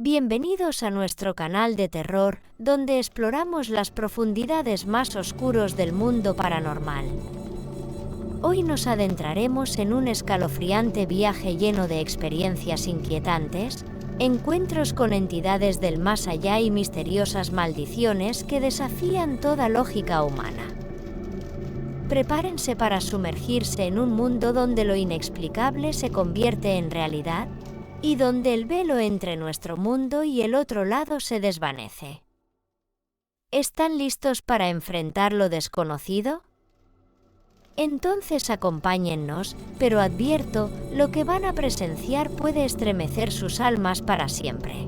Bienvenidos a nuestro canal de terror, donde exploramos las profundidades más oscuros del mundo paranormal. Hoy nos adentraremos en un escalofriante viaje lleno de experiencias inquietantes, encuentros con entidades del más allá y misteriosas maldiciones que desafían toda lógica humana. Prepárense para sumergirse en un mundo donde lo inexplicable se convierte en realidad y donde el velo entre nuestro mundo y el otro lado se desvanece. ¿Están listos para enfrentar lo desconocido? Entonces acompáñennos, pero advierto, lo que van a presenciar puede estremecer sus almas para siempre.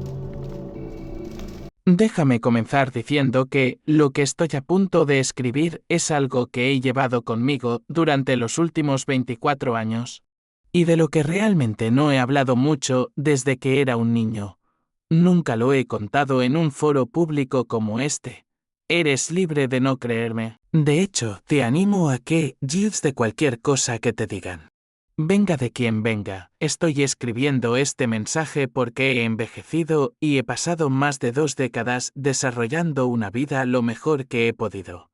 Déjame comenzar diciendo que lo que estoy a punto de escribir es algo que he llevado conmigo durante los últimos 24 años. Y de lo que realmente no he hablado mucho desde que era un niño. Nunca lo he contado en un foro público como este. Eres libre de no creerme. De hecho, te animo a que juzgues de cualquier cosa que te digan. Venga de quien venga, estoy escribiendo este mensaje porque he envejecido y he pasado más de 2 décadas desarrollando una vida lo mejor que he podido.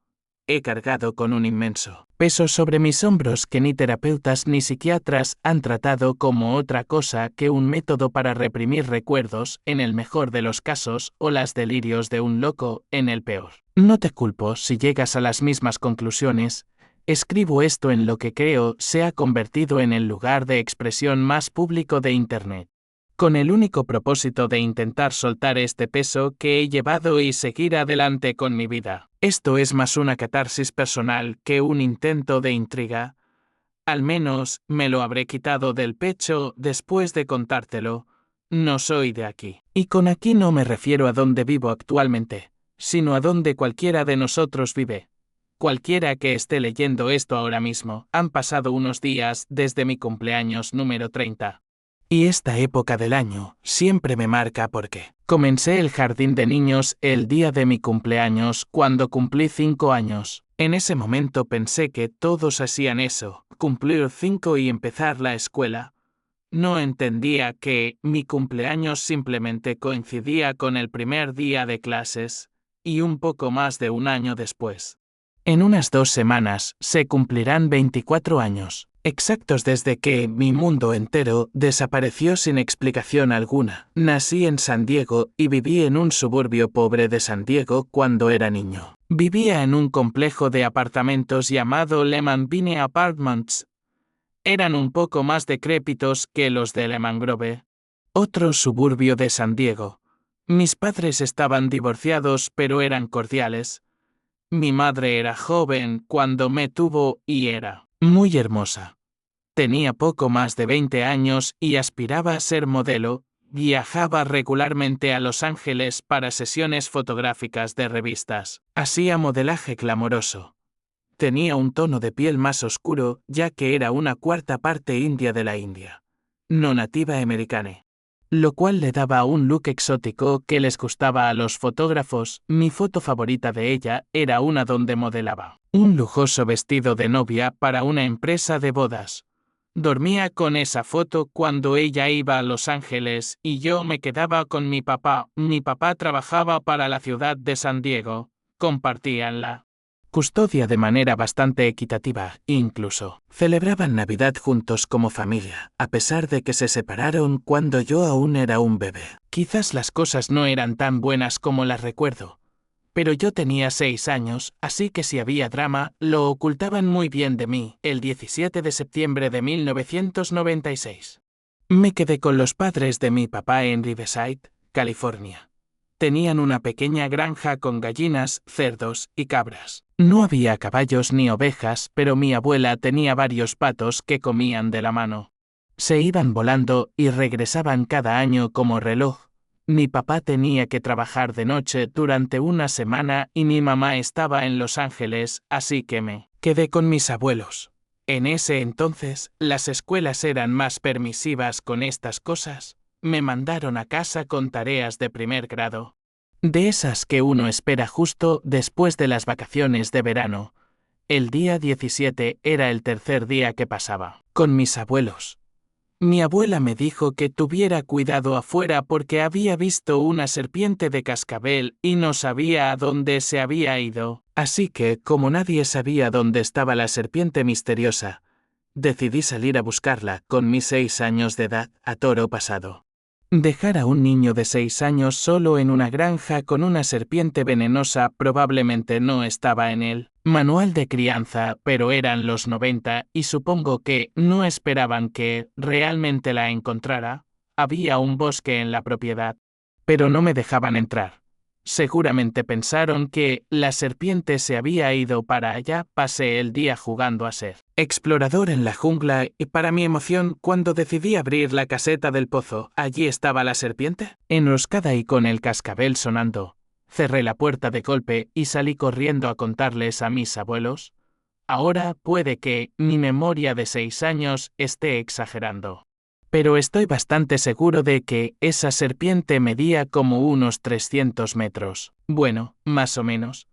He cargado con un inmenso peso sobre mis hombros que ni terapeutas ni psiquiatras han tratado como otra cosa que un método para reprimir recuerdos, en el mejor de los casos, o las delirios de un loco, en el peor. No te culpo si llegas a las mismas conclusiones. Escribo esto en lo que creo se ha convertido en el lugar de expresión más público de Internet, con el único propósito de intentar soltar este peso que he llevado y seguir adelante con mi vida. Esto es más una catarsis personal que un intento de intriga. Al menos me lo habré quitado del pecho después de contártelo. No soy de aquí. Y con aquí no me refiero a donde vivo actualmente, sino a donde cualquiera de nosotros vive. Cualquiera que esté leyendo esto ahora mismo. Han pasado unos días desde mi cumpleaños número 30. Y esta época del año siempre me marca porque comencé el jardín de niños el día de mi cumpleaños cuando cumplí 5 años. En ese momento pensé que todos hacían eso, cumplir 5 y empezar la escuela. No entendía que mi cumpleaños simplemente coincidía con el primer día de clases, y un poco más de un año después. En unas 2 semanas se cumplirán 24 años. Exactos desde que mi mundo entero desapareció sin explicación alguna. Nací en San Diego y viví en un suburbio pobre de San Diego cuando era niño. Vivía en un complejo de apartamentos llamado Lehman Vine Apartments. Eran un poco más decrépitos que los de Lemon Grove, otro suburbio de San Diego. Mis padres estaban divorciados pero eran cordiales. Mi madre era joven cuando me tuvo y era muy hermosa. Tenía poco más de 20 años y aspiraba a ser modelo. Viajaba regularmente a Los Ángeles para sesiones fotográficas de revistas. Hacía modelaje glamoroso. Tenía un tono de piel más oscuro, ya que era una cuarta parte india de la India, no nativa americana, lo cual le daba un look exótico que les gustaba a los fotógrafos. Mi foto favorita de ella era una donde modelaba un lujoso vestido de novia para una empresa de bodas. Dormía con esa foto cuando ella iba a Los Ángeles y yo me quedaba con mi papá. Mi papá trabajaba para la ciudad de San Diego. Compartían la custodia de manera bastante equitativa, incluso celebraban Navidad juntos como familia, a pesar de que se separaron cuando yo aún era un bebé. Quizás las cosas no eran tan buenas como las recuerdo, pero yo tenía 6 años, así que si había drama, lo ocultaban muy bien de mí. El 17 de septiembre de 1996. Me quedé con los padres de mi papá en Riverside, California. Tenían una pequeña granja con gallinas, cerdos y cabras. No había caballos ni ovejas, pero mi abuela tenía varios patos que comían de la mano. Se iban volando y regresaban cada año como reloj. Mi papá tenía que trabajar de noche durante una semana y mi mamá estaba en Los Ángeles, así que me quedé con mis abuelos. En ese entonces, las escuelas eran más permisivas con estas cosas. Me mandaron a casa con tareas de primer grado. De esas que uno espera justo después de las vacaciones de verano. El día 17 era el tercer día que pasaba con mis abuelos. Mi abuela me dijo que tuviera cuidado afuera porque había visto una serpiente de cascabel y no sabía a dónde se había ido. Así que, como nadie sabía dónde estaba la serpiente misteriosa, decidí salir a buscarla con mis 6 años de edad, a toro pasado. Dejar a un niño de 6 años solo en una granja con una serpiente venenosa probablemente no estaba en el manual de crianza, pero eran los 90 y supongo que no esperaban que realmente la encontrara. Había un bosque en la propiedad, pero no me dejaban entrar. Seguramente pensaron que la serpiente se había ido para allá. Pasé el día jugando a ser explorador en la jungla y para mi emoción, cuando decidí abrir la caseta del pozo, allí estaba la serpiente, enroscada y con el cascabel sonando. Cerré la puerta de golpe y salí corriendo a contarles a mis abuelos. Ahora puede que mi memoria de 6 años esté exagerando, pero estoy bastante seguro de que esa serpiente medía como unos 300 metros. Bueno, más o menos.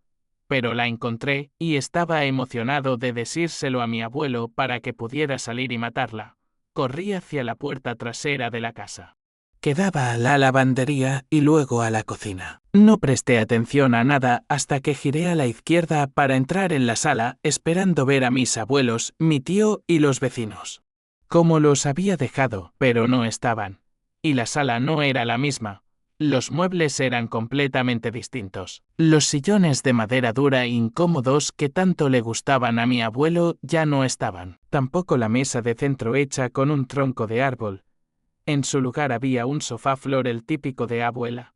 Pero la encontré y estaba emocionado de decírselo a mi abuelo para que pudiera salir y matarla. Corrí hacia la puerta trasera de la casa, que daba a la lavandería y luego a la cocina. No presté atención a nada hasta que giré a la izquierda para entrar en la sala, esperando ver a mis abuelos, mi tío y los vecinos. Como los había dejado, pero no estaban. Y la sala no era la misma. Los muebles eran completamente distintos. Los sillones de madera dura e incómodos que tanto le gustaban a mi abuelo ya no estaban. Tampoco la mesa de centro hecha con un tronco de árbol. En su lugar había un sofá flor el típico de abuela.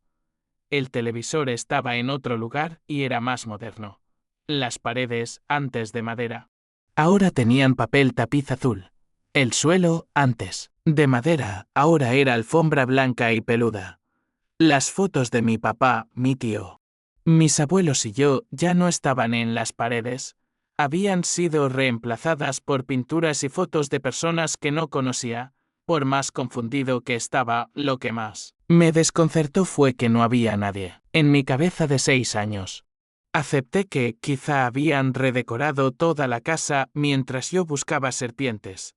El televisor estaba en otro lugar y era más moderno. Las paredes, antes de madera, ahora tenían papel tapiz azul. El suelo, antes de madera, ahora era alfombra blanca y peluda. Las fotos de mi papá, mi tío, mis abuelos y yo ya no estaban en las paredes. Habían sido reemplazadas por pinturas y fotos de personas que no conocía. Por más confundido que estaba, lo que más me desconcertó fue que no había nadie. En mi cabeza de 6 años, acepté que quizá habían redecorado toda la casa mientras yo buscaba serpientes.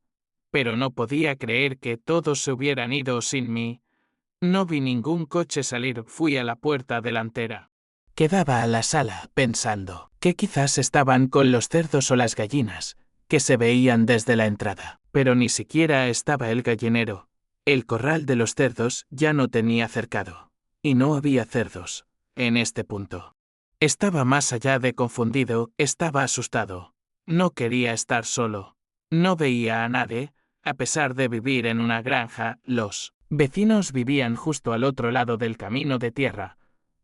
Pero no podía creer que todos se hubieran ido sin mí. No vi ningún coche salir, fui a la puerta delantera, que daba a la sala, pensando que quizás estaban con los cerdos o las gallinas, que se veían desde la entrada. Pero ni siquiera estaba el gallinero. El corral de los cerdos ya no tenía cercado. Y no había cerdos, en este punto. Estaba más allá de confundido, estaba asustado. No quería estar solo. No veía a nadie. A pesar de vivir en una granja, los vecinos vivían justo al otro lado del camino de tierra.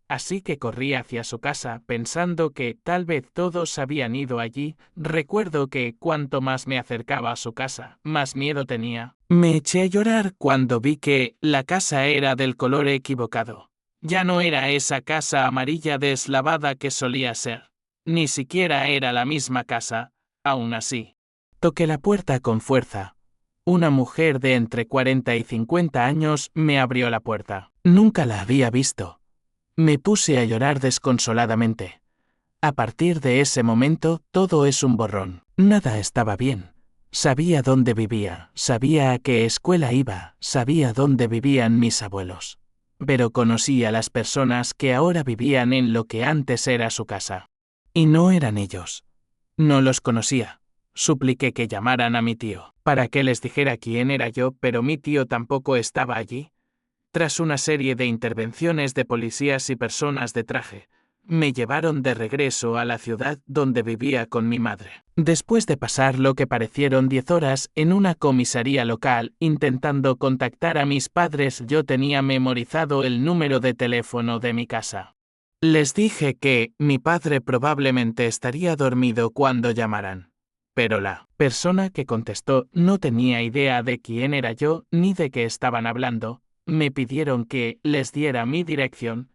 Así que corrí hacia su casa pensando que tal vez todos habían ido allí. Recuerdo que cuanto más me acercaba a su casa, más miedo tenía. Me eché a llorar cuando vi que la casa era del color equivocado. Ya no era esa casa amarilla deslavada que solía ser. Ni siquiera era la misma casa. Aún así, toqué la puerta con fuerza. Una mujer de entre 40 y 50 años me abrió la puerta. Nunca la había visto. Me puse a llorar desconsoladamente. A partir de ese momento, todo es un borrón. Nada estaba bien. Sabía dónde vivía, sabía a qué escuela iba, sabía dónde vivían mis abuelos. Pero conocí a las personas que ahora vivían en lo que antes era su casa. Y no eran ellos. No los conocía. Supliqué que llamaran a mi tío, para que les dijera quién era yo, pero mi tío tampoco estaba allí. Tras una serie de intervenciones de policías y personas de traje, me llevaron de regreso a la ciudad donde vivía con mi madre. Después de pasar lo que parecieron 10 horas en una comisaría local intentando contactar a mis padres, yo tenía memorizado el número de teléfono de mi casa. Les dije que mi padre probablemente estaría dormido cuando llamaran. Pero la persona que contestó no tenía idea de quién era yo ni de qué estaban hablando. Me pidieron que les diera mi dirección.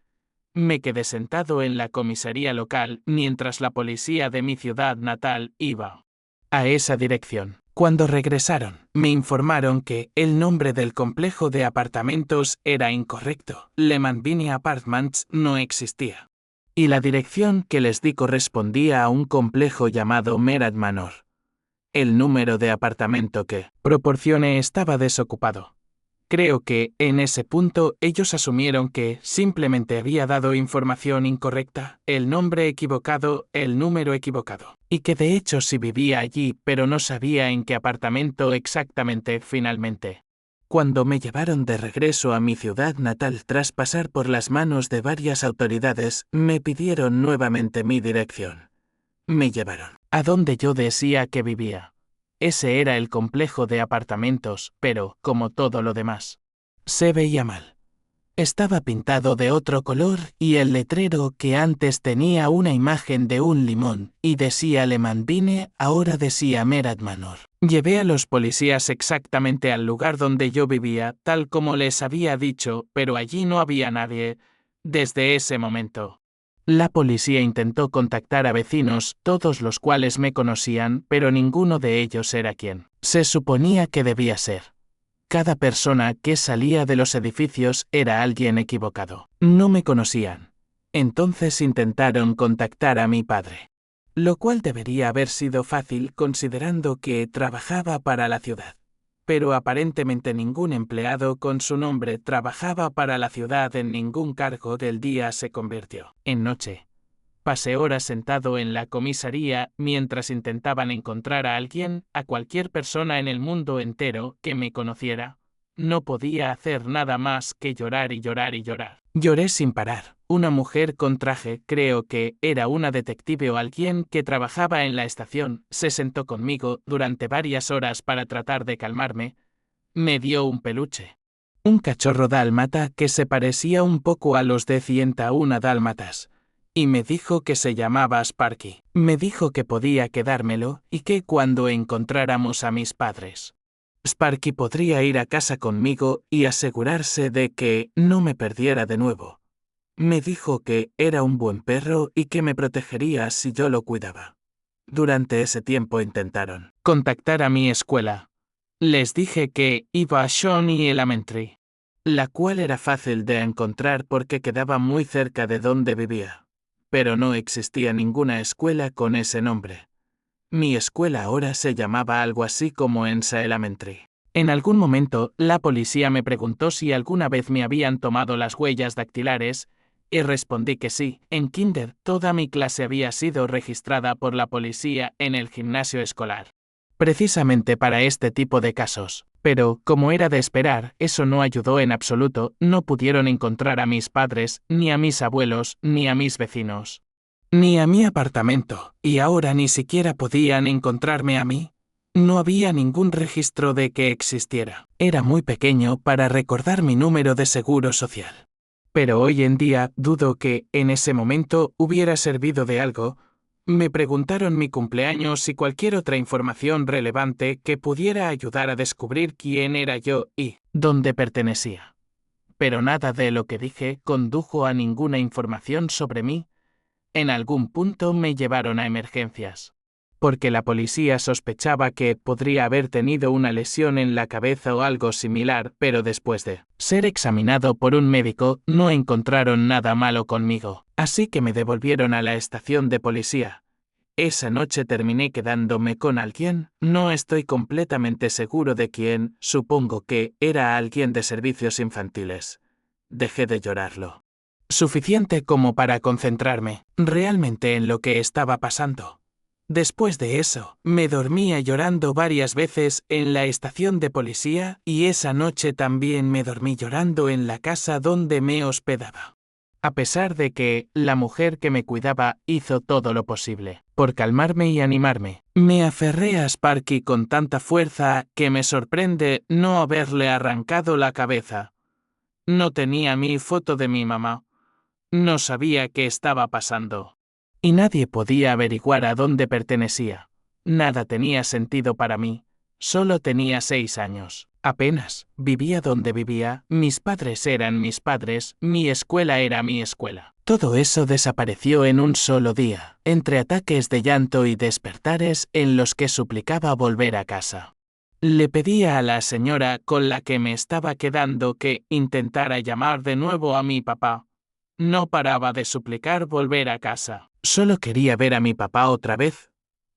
Me quedé sentado en la comisaría local mientras la policía de mi ciudad natal iba a esa dirección. Cuando regresaron, me informaron que el nombre del complejo de apartamentos era incorrecto. Le Manvini Apartments no existía. Y la dirección que les di correspondía a un complejo llamado Merat Manor. El número de apartamento que proporcioné estaba desocupado. Creo que, en ese punto, ellos asumieron que simplemente había dado información incorrecta, el nombre equivocado, el número equivocado. Y que de hecho sí vivía allí, pero no sabía en qué apartamento exactamente finalmente. Cuando me llevaron de regreso a mi ciudad natal tras pasar por las manos de varias autoridades, me pidieron nuevamente mi dirección. Me llevaron a donde yo decía que vivía. Ese era el complejo de apartamentos, pero, como todo lo demás, se veía mal. Estaba pintado de otro color y el letrero que antes tenía una imagen de un limón y decía Lemandine ahora decía Merat Manor. Llevé a los policías exactamente al lugar donde yo vivía, tal como les había dicho, pero allí no había nadie. Desde ese momento, la policía intentó contactar a vecinos, todos los cuales me conocían, pero ninguno de ellos era quien se suponía que debía ser. Cada persona que salía de los edificios era alguien equivocado. No me conocían. Entonces intentaron contactar a mi padre. Lo cual debería haber sido fácil considerando que trabajaba para la ciudad. Pero aparentemente ningún empleado con su nombre trabajaba para la ciudad en ningún cargo del día se convirtió en noche. Pasé horas sentado en la comisaría mientras intentaban encontrar a alguien, a cualquier persona en el mundo entero que me conociera. No podía hacer nada más que llorar y llorar y llorar. Lloré sin parar. Una mujer con traje, creo que era una detective o alguien que trabajaba en la estación, se sentó conmigo durante varias horas para tratar de calmarme. Me dio un peluche. Un cachorro dálmata que se parecía un poco a los de 101 dálmatas. Y me dijo que se llamaba Sparky. Me dijo que podía quedármelo y que cuando encontráramos a mis padres, Sparky podría ir a casa conmigo y asegurarse de que no me perdiera de nuevo. Me dijo que era un buen perro y que me protegería si yo lo cuidaba. Durante ese tiempo intentaron contactar a mi escuela. Les dije que iba a Shawnee Elementary, la cual era fácil de encontrar porque quedaba muy cerca de donde vivía. Pero no existía ninguna escuela con ese nombre. Mi escuela ahora se llamaba algo así como Ensa Elementary. En algún momento, la policía me preguntó si alguna vez me habían tomado las huellas dactilares, y respondí que sí. En kinder, toda mi clase había sido registrada por la policía en el gimnasio escolar. Precisamente para este tipo de casos. Pero, como era de esperar, eso no ayudó en absoluto, no pudieron encontrar a mis padres, ni a mis abuelos, ni a mis vecinos, ni a mi apartamento, y ahora ni siquiera podían encontrarme a mí. No había ningún registro de que existiera. Era muy pequeño para recordar mi número de seguro social. Pero hoy en día dudo que, en ese momento, hubiera servido de algo. Me preguntaron mi cumpleaños y cualquier otra información relevante que pudiera ayudar a descubrir quién era yo y dónde pertenecía. Pero nada de lo que dije condujo a ninguna información sobre mí. En algún punto me llevaron a emergencias, porque la policía sospechaba que podría haber tenido una lesión en la cabeza o algo similar, pero después de ser examinado por un médico, no encontraron nada malo conmigo, así que me devolvieron a la estación de policía. Esa noche terminé quedándome con alguien, no estoy completamente seguro de quién, supongo que era alguien de servicios infantiles. Dejé de llorarlo suficiente como para concentrarme realmente en lo que estaba pasando. Después de eso, me dormía llorando varias veces en la estación de policía y esa noche también me dormí llorando en la casa donde me hospedaba. A pesar de que la mujer que me cuidaba hizo todo lo posible por calmarme y animarme, me aferré a Sparky con tanta fuerza que me sorprende no haberle arrancado la cabeza. No tenía mi foto de mi mamá. No sabía qué estaba pasando. Y nadie podía averiguar a dónde pertenecía. Nada tenía sentido para mí. Solo tenía 6 años. Apenas vivía donde vivía, mis padres eran mis padres, mi escuela era mi escuela. Todo eso desapareció en un solo día, entre ataques de llanto y despertares en los que suplicaba volver a casa. Le pedía a la señora con la que me estaba quedando que intentara llamar de nuevo a mi papá. No paraba de suplicar volver a casa. Solo quería ver a mi papá otra vez.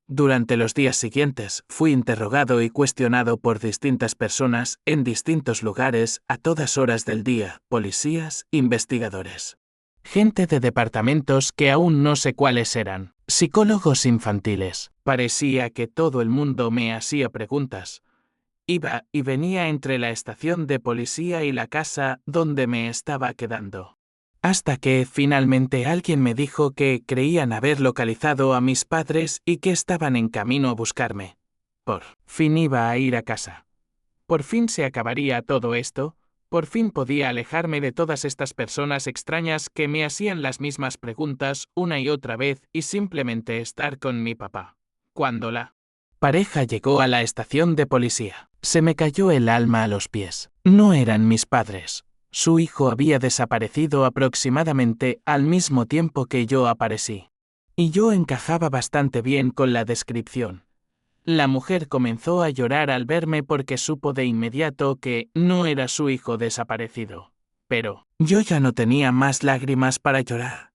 Durante los días siguientes, fui interrogado y cuestionado por distintas personas, en distintos lugares, a todas horas del día, policías, investigadores. Gente de departamentos que aún no sé cuáles eran, psicólogos infantiles. Parecía que todo el mundo me hacía preguntas. Iba y venía entre la estación de policía y la casa donde me estaba quedando. Hasta que, finalmente, alguien me dijo que creían haber localizado a mis padres y que estaban en camino a buscarme. Por fin iba a ir a casa. Por fin se acabaría todo esto, por fin podía alejarme de todas estas personas extrañas que me hacían las mismas preguntas una y otra vez y simplemente estar con mi papá. Cuando la pareja llegó a la estación de policía, se me cayó el alma a los pies. No eran mis padres. Su hijo había desaparecido aproximadamente al mismo tiempo que yo aparecí. Y yo encajaba bastante bien con la descripción. La mujer comenzó a llorar al verme porque supo de inmediato que no era su hijo desaparecido. Pero yo ya no tenía más lágrimas para llorar.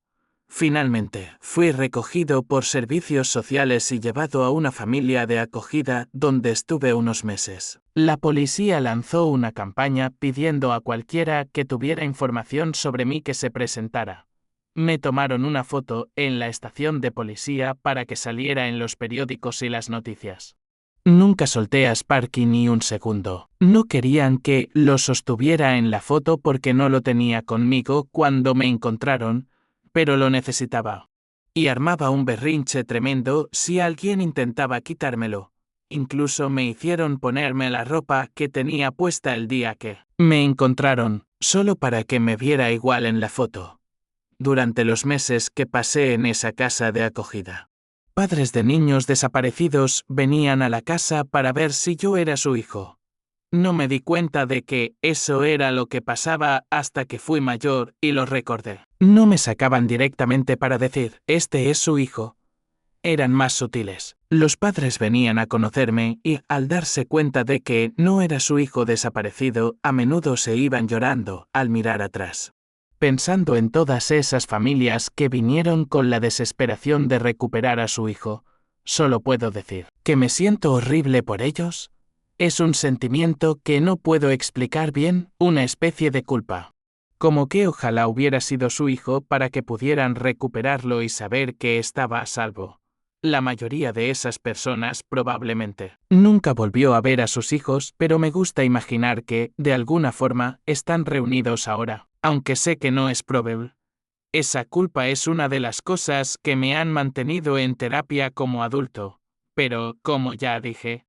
Finalmente, fui recogido por servicios sociales y llevado a una familia de acogida donde estuve unos meses. La policía lanzó una campaña pidiendo a cualquiera que tuviera información sobre mí que se presentara. Me tomaron una foto en la estación de policía para que saliera en los periódicos y las noticias. Nunca solté a Sparky ni un segundo. No querían que lo sostuviera en la foto porque no lo tenía conmigo cuando me encontraron, pero lo necesitaba. Y armaba un berrinche tremendo si alguien intentaba quitármelo. Incluso me hicieron ponerme la ropa que tenía puesta el día que me encontraron, solo para que me viera igual en la foto. Durante los meses que pasé en esa casa de acogida, padres de niños desaparecidos venían a la casa para ver si yo era su hijo. No me di cuenta de que eso era lo que pasaba hasta que fui mayor y lo recordé. No me sacaban directamente para decir, este es su hijo. Eran más sutiles. Los padres venían a conocerme y, al darse cuenta de que no era su hijo desaparecido, a menudo se iban llorando al mirar atrás. Pensando en todas esas familias que vinieron con la desesperación de recuperar a su hijo, solo puedo decir que me siento horrible por ellos. Es un sentimiento que no puedo explicar bien, una especie de culpa. Como que ojalá hubiera sido su hijo para que pudieran recuperarlo y saber que estaba a salvo. La mayoría de esas personas probablemente nunca volvió a ver a sus hijos, pero me gusta imaginar que, de alguna forma, están reunidos ahora, aunque sé que no es probable. Esa culpa es una de las cosas que me han mantenido en terapia como adulto, pero, como ya dije,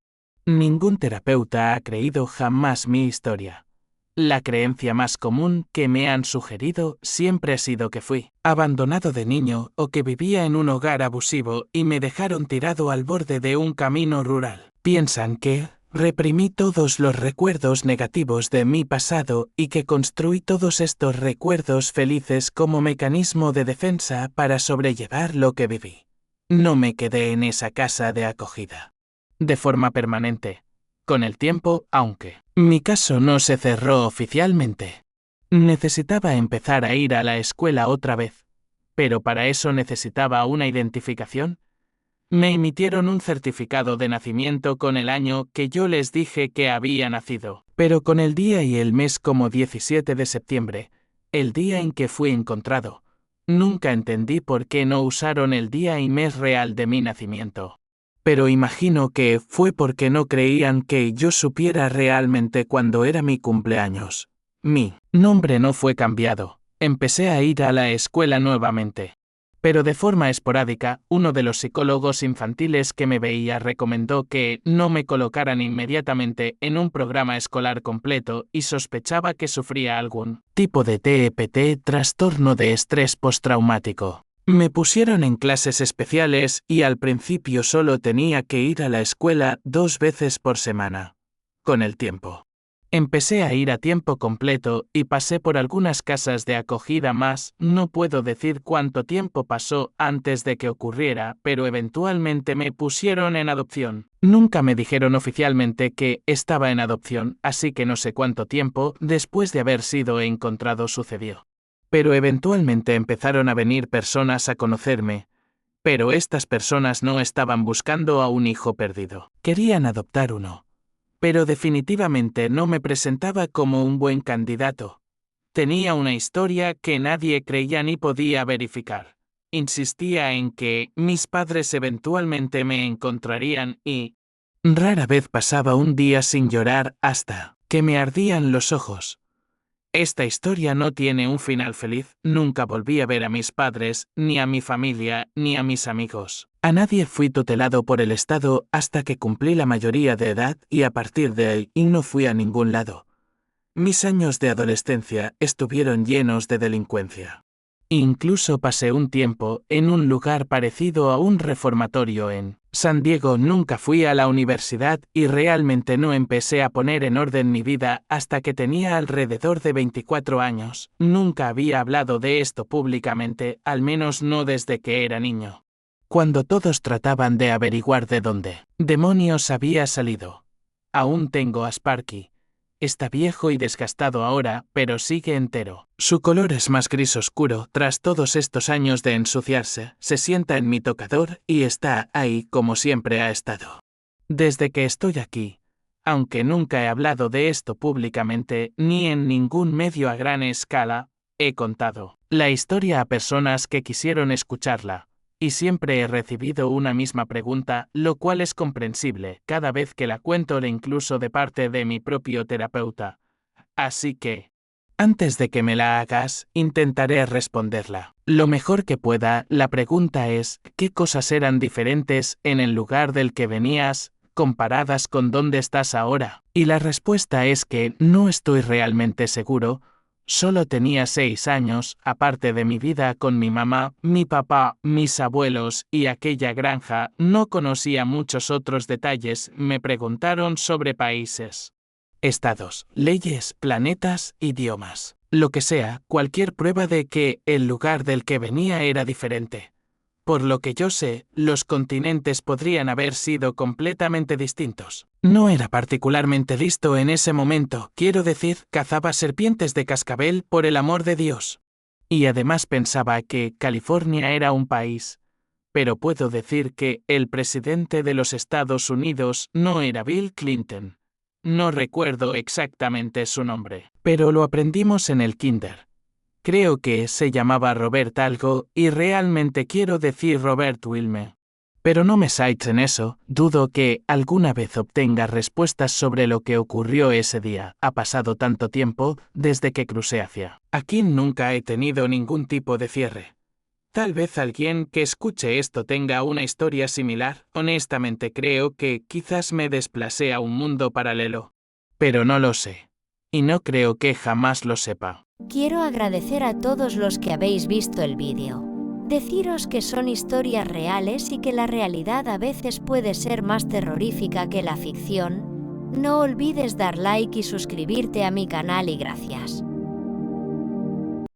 ningún terapeuta ha creído jamás mi historia. La creencia más común que me han sugerido siempre ha sido que fui abandonado de niño o que vivía en un hogar abusivo y me dejaron tirado al borde de un camino rural. Piensan que reprimí todos los recuerdos negativos de mi pasado y que construí todos estos recuerdos felices como mecanismo de defensa para sobrellevar lo que viví. No me quedé en esa casa de acogida de forma permanente. Con el tiempo, aunque mi caso no se cerró oficialmente, necesitaba empezar a ir a la escuela otra vez, pero para eso necesitaba una identificación. Me emitieron un certificado de nacimiento con el año que yo les dije que había nacido, pero con el día y el mes como 17 de septiembre, el día en que fui encontrado. Nunca entendí por qué no usaron el día y mes real de mi nacimiento. Pero imagino que fue porque no creían que yo supiera realmente cuándo era mi cumpleaños. Mi nombre no fue cambiado. Empecé a ir a la escuela nuevamente. Pero de forma esporádica, uno de los psicólogos infantiles que me veía recomendó que no me colocaran inmediatamente en un programa escolar completo y sospechaba que sufría algún tipo de TEPT, trastorno de estrés postraumático. Me pusieron en clases especiales y al principio solo tenía que ir a la escuela 2 veces por semana. Con el tiempo, empecé a ir a tiempo completo y pasé por algunas casas de acogida más. No puedo decir cuánto tiempo pasó antes de que ocurriera, pero eventualmente me pusieron en adopción. Nunca me dijeron oficialmente que estaba en adopción, así que no sé cuánto tiempo después de haber sido encontrado sucedió. Pero eventualmente empezaron a venir personas a conocerme, Pero estas personas no estaban buscando a un hijo perdido. Querían adoptar uno. Pero definitivamente no me presentaba como un buen candidato. Tenía una historia que nadie creía ni podía verificar. Insistía en que mis padres eventualmente me encontrarían y rara vez pasaba un día sin llorar hasta que me ardían los ojos. Esta historia no tiene un final feliz. Nunca volví a ver a mis padres, ni a mi familia, ni a mis amigos. A nadie fui tutelado por el Estado hasta que cumplí la mayoría de edad y a partir de ahí no fui a ningún lado. Mis años de adolescencia estuvieron llenos de delincuencia. Incluso pasé un tiempo en un lugar parecido a un reformatorio en San Diego. Nunca fui a la universidad y realmente no empecé a poner en orden mi vida hasta que tenía alrededor de 24 años. Nunca había hablado de esto públicamente, al menos no desde que era niño. Cuando todos trataban de averiguar de dónde demonios había salido. Aún tengo a Sparky. Está viejo y desgastado ahora, pero sigue entero. Su color es más gris oscuro. Tras todos estos años de ensuciarse, se sienta en mi tocador y está ahí como siempre ha estado. Desde que estoy aquí, aunque nunca he hablado de esto públicamente ni en ningún medio a gran escala, he contado la historia a personas que quisieron escucharla. Y siempre he recibido una misma pregunta, lo cual es comprensible cada vez que la cuento incluso de parte de mi propio terapeuta. Así que, antes de que me la hagas, intentaré responderla lo mejor que pueda. La pregunta es, ¿qué cosas eran diferentes en el lugar del que venías, comparadas con dónde estás ahora? Y la respuesta es que no estoy realmente seguro. Solo tenía 6 años, aparte de mi vida con mi mamá, mi papá, mis abuelos y aquella granja, no conocía muchos otros detalles. Me preguntaron sobre países, estados, leyes, planetas, idiomas. Lo que sea, cualquier prueba de que el lugar del que venía era diferente. Por lo que yo sé, los continentes podrían haber sido completamente distintos. No era particularmente listo en ese momento, quiero decir, cazaba serpientes de cascabel, por el amor de Dios. Y además pensaba que California era un país. Pero puedo decir que el presidente de los Estados Unidos no era Bill Clinton. No recuerdo exactamente su nombre, pero lo aprendimos en el kinder. Creo que se llamaba Robert algo, y realmente quiero decir Robert Wilme. Pero no me cites en eso, dudo que alguna vez obtenga respuestas sobre lo que ocurrió ese día. Ha pasado tanto tiempo desde que crucé hacia aquí. Nunca he tenido ningún tipo de cierre. Tal vez alguien que escuche esto tenga una historia similar. Honestamente creo que quizás me desplacé a un mundo paralelo. Pero no lo sé. Y no creo que jamás lo sepa. Quiero agradecer a todos los que habéis visto el vídeo. Deciros que son historias reales y que la realidad a veces puede ser más terrorífica que la ficción. No olvides dar like y suscribirte a mi canal y gracias.